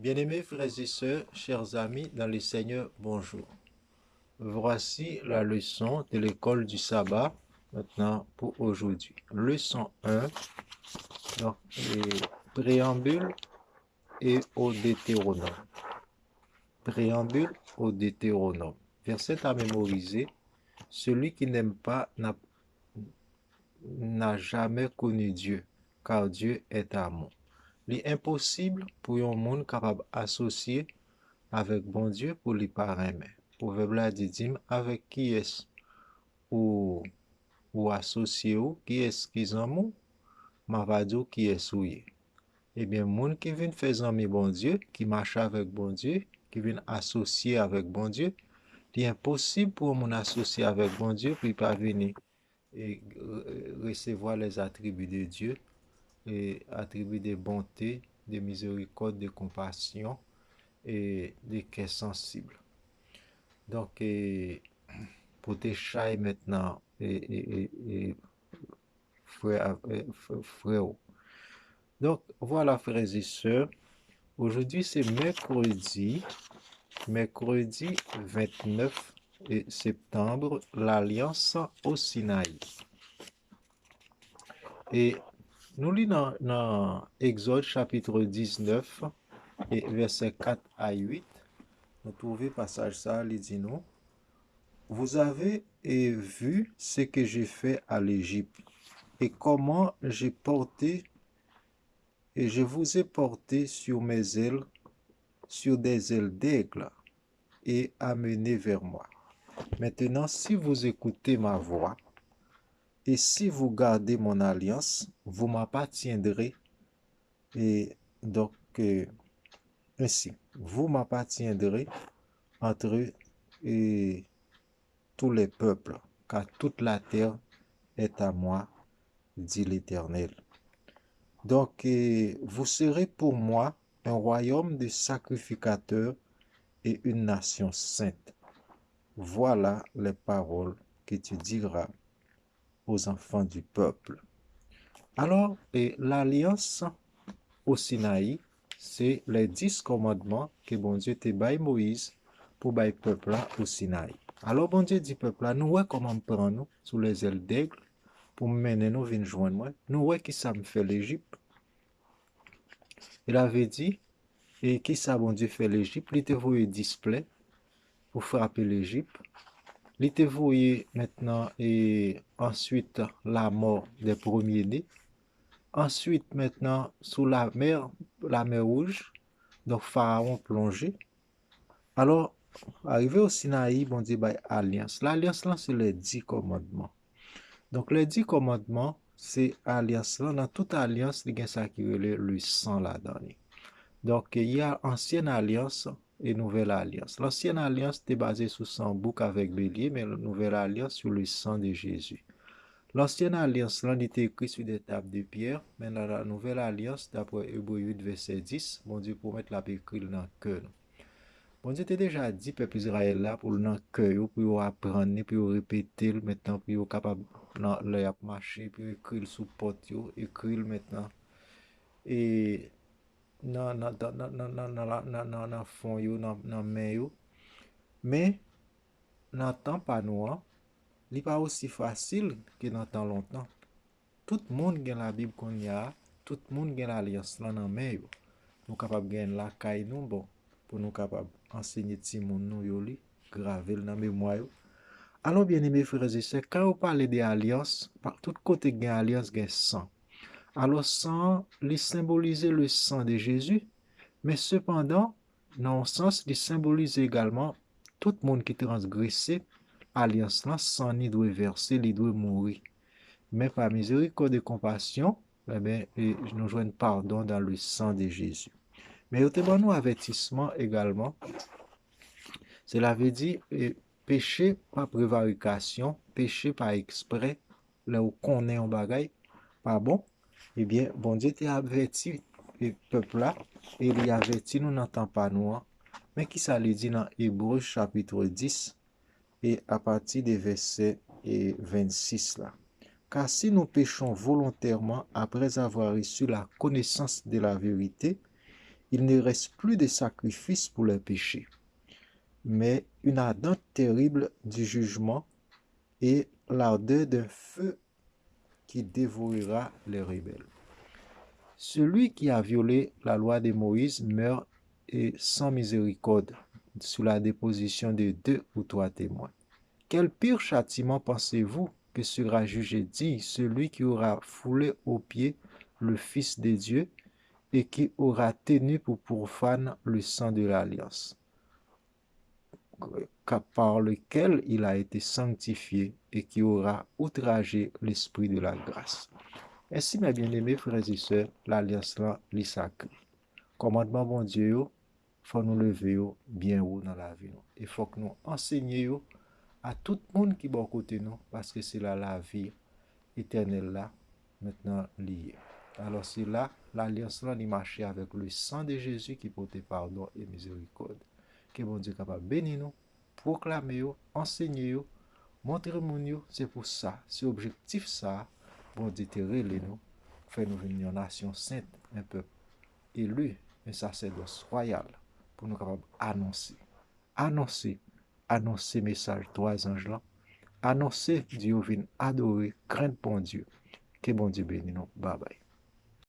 Bien-aimés frères et sœurs, chers amis dans le Seigneur, bonjour. Voici la leçon de l'école du sabbat maintenant pour aujourd'hui. Leçon 1, donc, préambule et au Deutéronome. Préambule au Deutéronome. Verset à mémoriser. Celui qui n'aime pas n'a jamais connu Dieu, car Dieu est amour. Il est impossible pour un monde capable d'associer avec bon Dieu pour lui paraimer. Proverbe là dit avec qui est-ce ou associé ou qui est-ce qu'ils en m'a va dire qui est souillé. Eh bien, monde qui vient faire ami bon Dieu, qui marche avec bon Dieu, qui vient associer avec bon Dieu, il est impossible pour mon associer avec bon Dieu puis pas venir et recevoir les attributs de Dieu, les attributs de bonté, de miséricorde, de compassion et de cœur sensible. Donc, pour tes chats maintenant, frère, frère. Donc, voilà, frères et sœurs. Aujourd'hui, c'est mercredi 29 septembre, l'Alliance au Sinaï. Et nous lisons dans Exode chapitre 19 et versets 4 à 8. Nous trouvons passage ça, il dit nous. Vous avez vu ce que j'ai fait à l'Égypte et comment j'ai porté et je vous ai porté sur mes ailes, sur des ailes d'aigle et amené vers moi. Maintenant, si vous écoutez ma voix et si vous gardez mon alliance, vous m'appartiendrez et donc ainsi, vous m'appartiendrez entre tous les peuples, car toute la terre est à moi, dit l'Éternel. Donc, vous serez pour moi un royaume de sacrificateurs et une nation sainte. Voilà les paroles que tu diras aux enfants du peuple. Alors, l'alliance au Sinaï, c'est les 10 commandements que bon Dieu te baille Moïse pour bailler peuple là au Sinaï. Alors, bon Dieu dit peuple là, nous ouais comment prendre nous sous les ailes d'aigle pour mener nous venir joindre moi. Nous ouais qui ça me fait l'Égypte. Il avait dit, et qui ça bon Dieu fait l'Égypte, il te voyé display pour frapper l'Égypte. Il te voyé maintenant et ensuite la mort des premiers-nés. Ensuite maintenant sous la mer Rouge, donc Pharaon plongé. Alors, arrivé au Sinaï, bon Dieu, bah, alliance. L'alliance là, c'est les 10 commandements. Donc, les 10 commandements, c'est alliance là. Dans toute alliance, il y a ça qui est le sang là-dedans. Donc, il y a ancienne alliance et nouvelle alliance. L'ancienne alliance était basée sur sang bouc avec bélier, mais la nouvelle alliance sur le sang de Jésus. L'ancienne alliance là était écrite sur des tables de pierre, mais dans la nouvelle alliance, d'après Hébreu 8, verset 10, bon Dieu promet la écrit dans le cœur. Bon Dieu t'a déjà dit, peuple Israël là, pour le cœur, pour apprendre, pour répéter, maintenant, pour capable de marcher, pour écrire sous porte, écrire maintenant. Et dans fond yo, dans main yo. Mais dans temps pas nous, n'est pas aussi facile que dans temps longtemps. Tout le monde a la Bible qu'on y a, tout le monde a l'alliance là dans main yo. Nous capable gagner la caille nous bon pour nous capable enseigner ti moun nous yo li, graver dans mémoire yo. Alors bien aimés frères et sœurs, quand on parle des alliances, par tout côté gain alliance gain sang. Alors sang, il symbolise le sang de Jésus. Mais cependant, dans un sens, il symbolise également tout le monde qui transgressait alliance là, sans ni doit verser, il doit mourir. Mais par miséricorde et compassion, eh bien, nous joignons pardon dans le sang de Jésus. Mais il y a un avertissement également. Cela veut dire péché par prévarication, péché par exprès, là où on est en bagaille, pas bon. Eh bien, bon Dieu t'a averti le peuple là, et il a averti nous n'entend pas nous. Mais qui ça dit dans Hébreu chapitre 10 et à partir des versets 26 là. Car si nous péchons volontairement après avoir reçu la connaissance de la vérité, il ne reste plus de sacrifice pour les péchés, mais une ardente terrible du jugement et l'ardeur d'un feu qui dévorera les rebelles. Celui qui a violé la loi de Moïse meurt et sans miséricorde sous la déposition de 2 ou 3 témoins. Quel pire châtiment pensez-vous que sera jugé digne celui qui aura foulé aux pieds le Fils de Dieu et qui aura tenu pour profane le sang de l'alliance, par lequel il a été sanctifié et qui aura outragé l'esprit de la grâce. Ainsi, mes bien-aimés frères et sœurs, l'alliance là, li sacré. Commandement bon Dieu, faut nous lever bien haut dans la vie. Il faut que nous enseignions à tout le monde qui est bon côté nous, parce que c'est là la vie éternelle là, maintenant liée. Alors c'est là, l'alliance là, il marche avec le sang de Jésus qui porte pardon et miséricorde. Que bon Dieu capable bénir nous, proclamer, enseigner, montrer nous, c'est pour ça, c'est objectif ça, bon Dieu te relève nous, fait nous venir une nation sainte, un peuple élu, un sacerdoce royal, pour nous capables annoncer message 3 anges là, annoncer Dieu vient adorer, craindre bon Dieu. Que bon Dieu bénisse nous. Bye bye.